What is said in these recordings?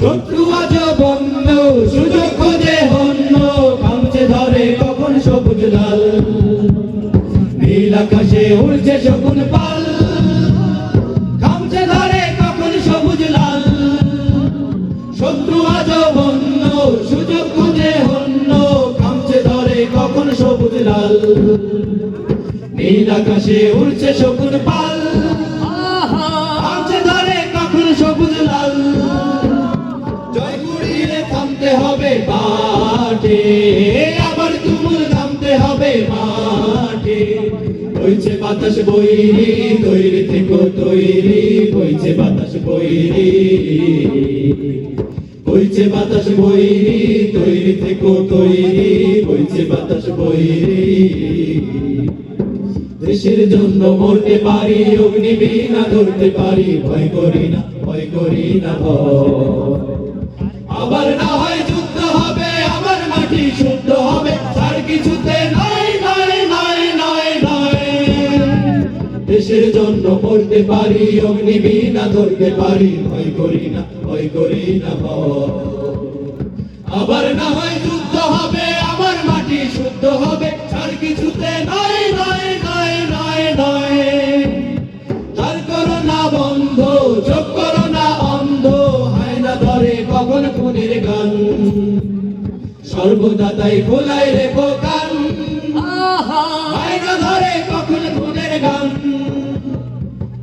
শত্রু আজ বন্ধ, সুযোগ খোঁজে হন্য, খামচে ধরে কখন সবুজ লাল। নীল আকাশে উড়ছে শকুন পাল, খামচে ধরে কখন সবুজ লাল। শত্রু আজ বন্ধ, সুযোগ খোঁজে হন্য, খামচে ধরে কখন সবুজ লাল। নীল আকাশে উড়ছে শকুন পাল, খামচে ধরে কখন সবুজ লাল। জয় কুড়িয়ে থামতে হবে পাটে, আবার তুমুল থামতে হবে মাঠে। বইছে বাতাস বৈরি, তৈরি থেকো তৈরি, বইছে বাতাস বৈরি। বইছে বাতাস বৈরি, তৈরি থেকো তৈরি, বইছে বাতাস বৈরি। দেশের জন্য মরতে পারি, অগ্নিবীণা ধরতে পারি, ভয় করি না, ভয় করি না ভয়। আবার না হয় যুদ্ধ হবে, আমার মাটি শুদ্ধ হবে, আর কিছুতে নয় নয় নয় নয় নয়। দেশের জন্য মরতে পারি, অগ্নিবীণা ধরতে পারি, ভয় করি না, ভয় করি না ভয়। আবার না হয় যুদ্ধ হবে, আমার মাটি শুদ্ধ হবে, আর কিছুতে নয় নয় নয় নয় নয়। তার করো না বন্ধ, চোখ করো না অন্ধ, হয় না ধরে কখন খুনের গান। সর্বদা তাই খোলায় রেখো কান, হয় না ধরে কখন খুনের গান।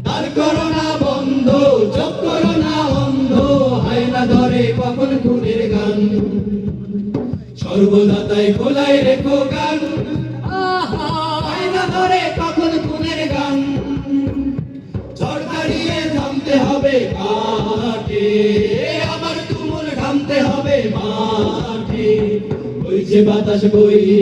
তার করো না বন্ধ, চোখ করো না অন্ধ, হয় না ধরে কখন খুনের গান। সর্বদা তাই খোলায় রেখো গান, হয় না ধরে কখন খুনের গান। ঝড় দাঁড়িয়ে থামতে হবে কাটে, আবার তুমুল থামতে হবে মাঠে। বইছে বাতাস বৈরি।